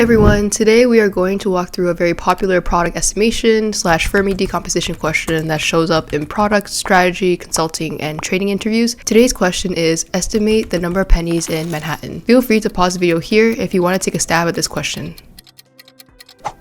Hey everyone, today we are going to walk through a very popular product estimation / Fermi decomposition question that shows up in product, strategy, consulting, and trading interviews. Today's question is, estimate the number of pennies in Manhattan. Feel free to pause the video here if you want to take a stab at this question.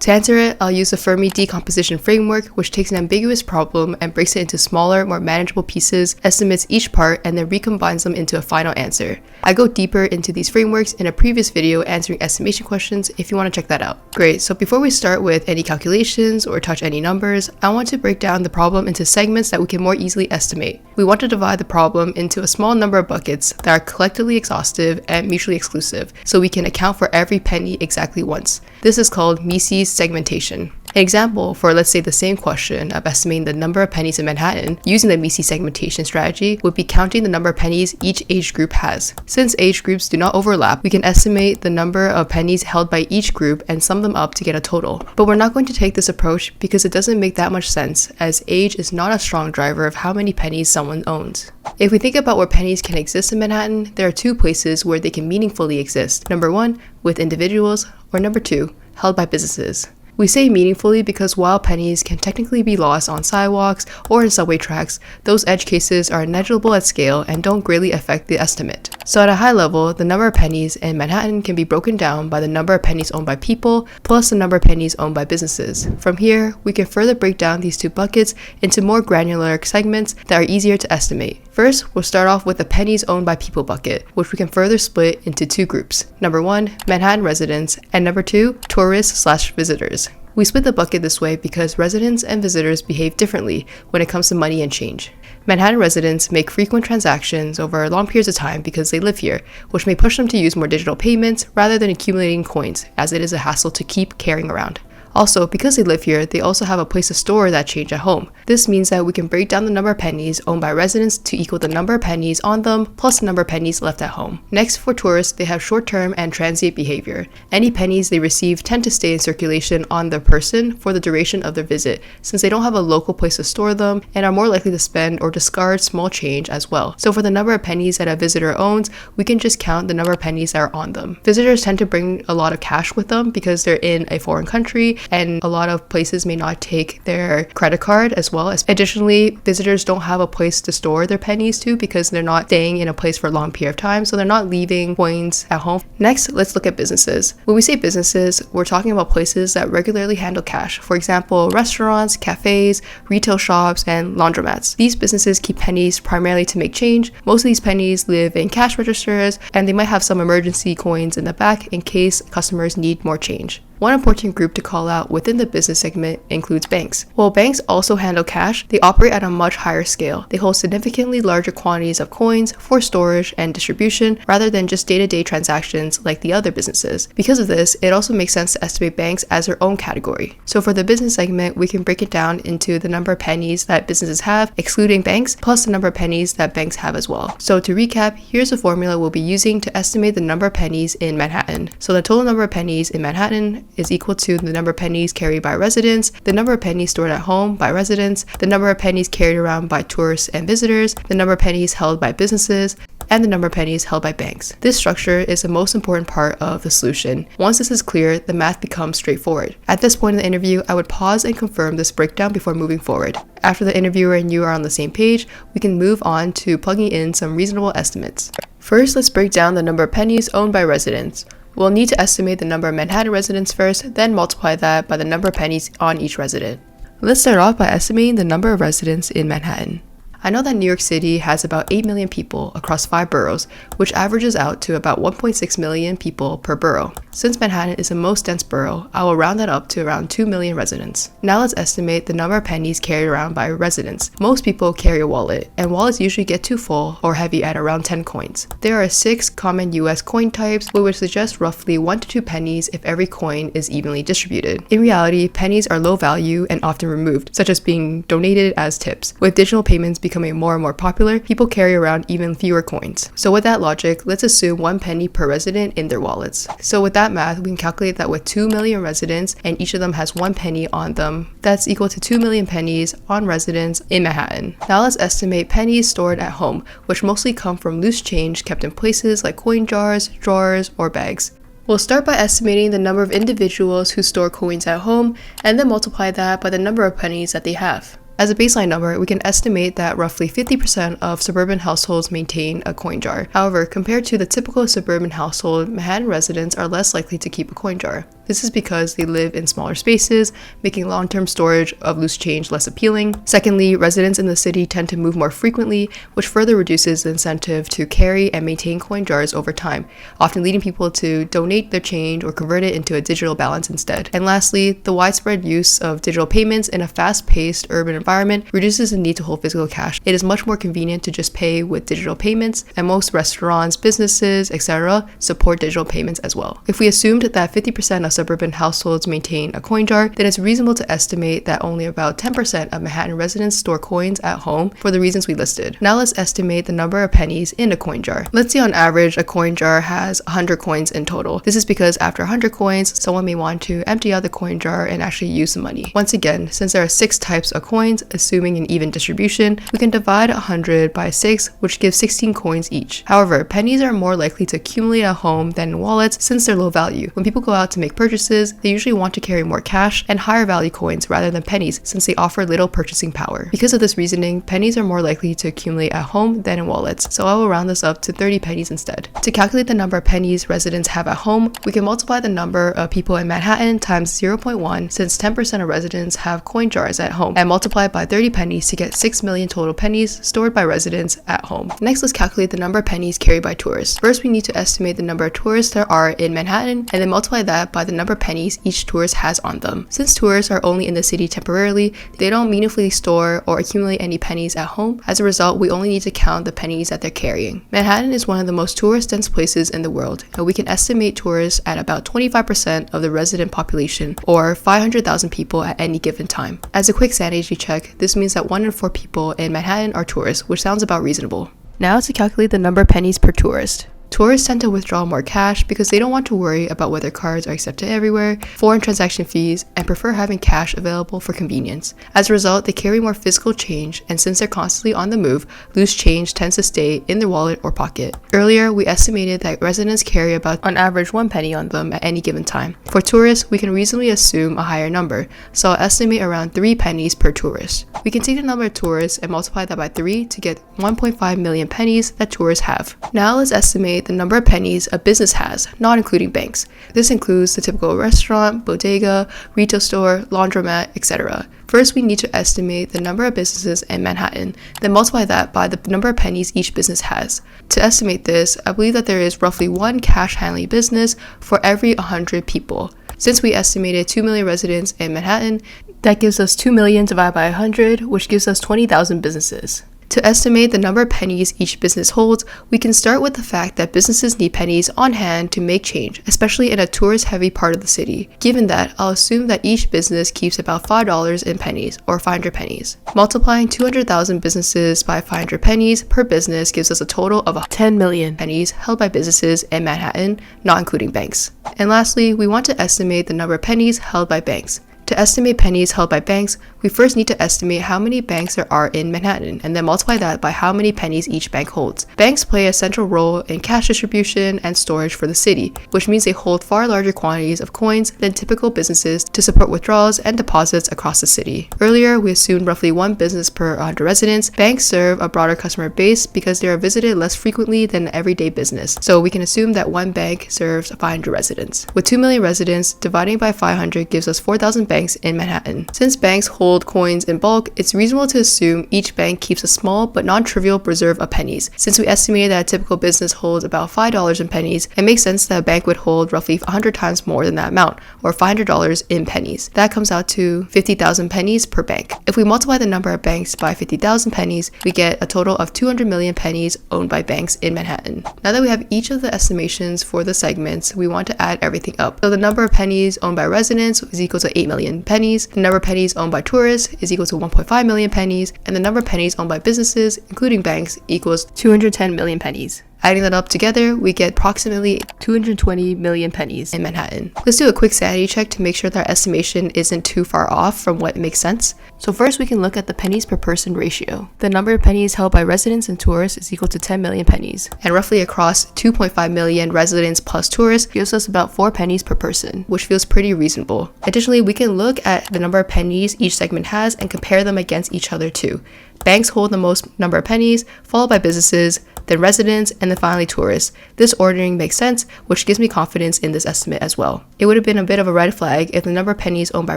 To answer it, I'll use the Fermi decomposition framework, which takes an ambiguous problem and breaks it into smaller, more manageable pieces, estimates each part, and then recombines them into a final answer. I go deeper into these frameworks in a previous video answering estimation questions if you want to check that out. Great, so before we start with any calculations or touch any numbers, I want to break down the problem into segments that we can more easily estimate. We want to divide the problem into a small number of buckets that are collectively exhaustive and mutually exclusive, so we can account for every penny exactly once. This is called Mises segmentation. An example for, let's say, the same question of estimating the number of pennies in Manhattan using the Mises segmentation strategy would be counting the number of pennies each age group has. Since age groups do not overlap, we can estimate the number of pennies held by each group and sum them up to get a total. But we're not going to take this approach because it doesn't make that much sense, as age is not a strong driver of how many pennies someone owns. If we think about where pennies can exist in Manhattan, there are two places where they can meaningfully exist. Number one, with individuals, or number two, held by businesses. We say meaningfully because while pennies can technically be lost on sidewalks or in subway tracks, those edge cases are negligible at scale and don't greatly affect the estimate. So at a high level, the number of pennies in Manhattan can be broken down by the number of pennies owned by people plus the number of pennies owned by businesses. From here, we can further break down these two buckets into more granular segments that are easier to estimate. First, we'll start off with the pennies owned by people bucket, which we can further split into two groups. Number one, Manhattan residents, and number two, tourists/visitors. We split the bucket this way because residents and visitors behave differently when it comes to money and change. Manhattan residents make frequent transactions over long periods of time because they live here, which may push them to use more digital payments rather than accumulating coins, as it is a hassle to keep carrying around. Also, because they live here, they also have a place to store that change at home. This means that we can break down the number of pennies owned by residents to equal the number of pennies on them plus the number of pennies left at home. Next, for tourists, they have short-term and transient behavior. Any pennies they receive tend to stay in circulation on their person for the duration of their visit, since they don't have a local place to store them and are more likely to spend or discard small change as well. So for the number of pennies that a visitor owns, we can just count the number of pennies that are on them. Visitors tend to bring a lot of cash with them because they're in a foreign country, and a lot of places may not take their credit card as well. Additionally, visitors don't have a place to store their pennies to because they're not staying in a place for a long period of time, so they're not leaving coins at home. Next, let's look at businesses. When we say businesses, we're talking about places that regularly handle cash. For example, restaurants, cafes, retail shops, and laundromats. These businesses keep pennies primarily to make change. Most of these pennies live in cash registers, and they might have some emergency coins in the back in case customers need more change. One important group to call out within the business segment includes banks. While banks also handle cash, they operate at a much higher scale. They hold significantly larger quantities of coins for storage and distribution rather than just day-to-day transactions like the other businesses. Because of this, it also makes sense to estimate banks as their own category. So for the business segment, we can break it down into the number of pennies that businesses have, excluding banks, plus the number of pennies that banks have as well. So to recap, here's the formula we'll be using to estimate the number of pennies in Manhattan. So the total number of pennies in Manhattan is equal to the number of pennies carried by residents, the number of pennies stored at home by residents, the number of pennies carried around by tourists and visitors, the number of pennies held by businesses, and the number of pennies held by banks. This structure is the most important part of the solution. Once this is clear, the math becomes straightforward. At this point in the interview, I would pause and confirm this breakdown before moving forward. After the interviewer and you are on the same page, we can move on to plugging in some reasonable estimates. First, let's break down the number of pennies owned by residents. We'll need to estimate the number of Manhattan residents first, then multiply that by the number of pennies on each resident. Let's start off by estimating the number of residents in Manhattan. I know that New York City has about 8 million people across 5 boroughs, which averages out to about 1.6 million people per borough. Since Manhattan is the most dense borough, I will round that up to around 2 million residents. Now let's estimate the number of pennies carried around by residents. Most people carry a wallet, and wallets usually get too full or heavy at around 10 coins. There are 6 common US coin types, which would suggest roughly 1 to 2 pennies if every coin is evenly distributed. In reality, pennies are low value and often removed, such as being donated as tips. With digital payments becoming more and more popular, people carry around even fewer coins. So with that logic, let's assume 1 penny per resident in their wallets. So with that math, we can calculate that with 2 million residents and each of them has 1 penny on them, that's equal to 2 million pennies on residents in Manhattan. Now let's estimate pennies stored at home, which mostly come from loose change kept in places like coin jars, drawers, or bags. We'll start by estimating the number of individuals who store coins at home and then multiply that by the number of pennies that they have. As a baseline number, we can estimate that roughly 50% of suburban households maintain a coin jar. However, compared to the typical suburban household, Manhattan residents are less likely to keep a coin jar. This is because they live in smaller spaces, making long-term storage of loose change less appealing. Secondly, residents in the city tend to move more frequently, which further reduces the incentive to carry and maintain coin jars over time, often leading people to donate their change or convert it into a digital balance instead. And lastly, the widespread use of digital payments in a fast-paced urban environment reduces the need to hold physical cash. It is much more convenient to just pay with digital payments, and most restaurants, businesses, etc. support digital payments as well. If we assumed that 50% of suburban households maintain a coin jar, then it's reasonable to estimate that only about 10% of Manhattan residents store coins at home for the reasons we listed. Now let's estimate the number of pennies in a coin jar. Let's say on average a coin jar has 100 coins in total. This is because after 100 coins, someone may want to empty out the coin jar and actually use the money. Once again, since there are 6 types of coins, assuming an even distribution, we can divide 100 by 6, which gives 16 coins each. However, pennies are more likely to accumulate at home than in wallets since they're low value. When people go out to make purchases, they usually want to carry more cash and higher value coins rather than pennies since they offer little purchasing power. Because of this reasoning, pennies are more likely to accumulate at home than in wallets, so I will round this up to 30 pennies instead. To calculate the number of pennies residents have at home, we can multiply the number of people in Manhattan times 0.1 since 10% of residents have coin jars at home, and multiply by 30 pennies to get 6 million total pennies stored by residents at home. Next, let's calculate the number of pennies carried by tourists. First, we need to estimate the number of tourists there are in Manhattan and then multiply that by the number of pennies each tourist has on them. Since tourists are only in the city temporarily, they don't meaningfully store or accumulate any pennies at home. As a result, we only need to count the pennies that they're carrying. Manhattan is one of the most tourist-dense places in the world, and we can estimate tourists at about 25% of the resident population, or 500,000 people at any given time. As a quick sanity check, this means that 1 in 4 people in Manhattan are tourists, which sounds about reasonable. Now to calculate the number of pennies per tourist. Tourists tend to withdraw more cash because they don't want to worry about whether cards are accepted everywhere, foreign transaction fees, and prefer having cash available for convenience. As a result, they carry more physical change, and since they're constantly on the move, loose change tends to stay in their wallet or pocket. Earlier, we estimated that residents carry about on average 1 penny on them at any given time. For tourists, we can reasonably assume a higher number, so I'll estimate around 3 pennies per tourist. We can take the number of tourists and multiply that by 3 to get 1.5 million pennies that tourists have. Now let's estimate the number of pennies a business has, not including banks. This includes the typical restaurant, bodega, retail store, laundromat, etc. First, we need to estimate the number of businesses in Manhattan, then multiply that by the number of pennies each business has. To estimate this, I believe that there is roughly 1 cash handling business for every 100 people. Since we estimated 2 million residents in Manhattan, that gives us 2 million divided by 100, which gives us 20,000 businesses. To estimate the number of pennies each business holds, we can start with the fact that businesses need pennies on hand to make change, especially in a tourist-heavy part of the city. Given that, I'll assume that each business keeps about $5 in pennies, or 500 pennies. Multiplying 200,000 businesses by 500 pennies per business gives us a total of 10 million pennies held by businesses in Manhattan, not including banks. And lastly, we want to estimate the number of pennies held by banks. To estimate pennies held by banks, we first need to estimate how many banks there are in Manhattan, and then multiply that by how many pennies each bank holds. Banks play a central role in cash distribution and storage for the city, which means they hold far larger quantities of coins than typical businesses to support withdrawals and deposits across the city. Earlier, we assumed roughly 1 business per 100 residents. Banks serve a broader customer base because they are visited less frequently than an everyday business, so we can assume that 1 bank serves 500 residents. With 2 million residents, dividing by 500 gives us 4,000 banks in Manhattan. Since banks hold coins in bulk, it's reasonable to assume each bank keeps a small but non-trivial reserve of pennies. Since we estimated that a typical business holds about $5 in pennies, it makes sense that a bank would hold roughly 100 times more than that amount, or $500 in pennies. That comes out to 50,000 pennies per bank. If we multiply the number of banks by 50,000 pennies, we get a total of 200 million pennies owned by banks in Manhattan. Now that we have each of the estimations for the segments, we want to add everything up. So the number of pennies owned by residents is equal to 8 million pennies, the number of pennies owned by tourists is equal to 1.5 million pennies, and the number of pennies owned by businesses, including banks, equals 210 million pennies. Adding that up together, we get approximately 220 million pennies in Manhattan. Let's do a quick sanity check to make sure that our estimation isn't too far off from what makes sense. So first we can look at the pennies per person ratio. The number of pennies held by residents and tourists is equal to 10 million pennies, and roughly across 2.5 million residents plus tourists gives us about 4 pennies per person, which feels pretty reasonable. Additionally, we can look at the number of pennies each segment has and compare them against each other too. Banks hold the most number of pennies, followed by businesses, then residents, and then finally tourists. This ordering makes sense, which gives me confidence in this estimate as well. It would have been a bit of a red flag if the number of pennies owned by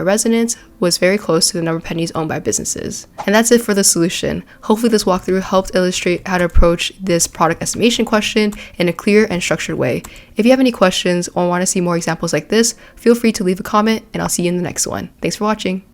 residents was very close to the number of pennies owned by businesses. And that's it for the solution. Hopefully this walkthrough helped illustrate how to approach this product estimation question in a clear and structured way. If you have any questions or want to see more examples like this, feel free to leave a comment, and I'll see you in the next one. Thanks for watching.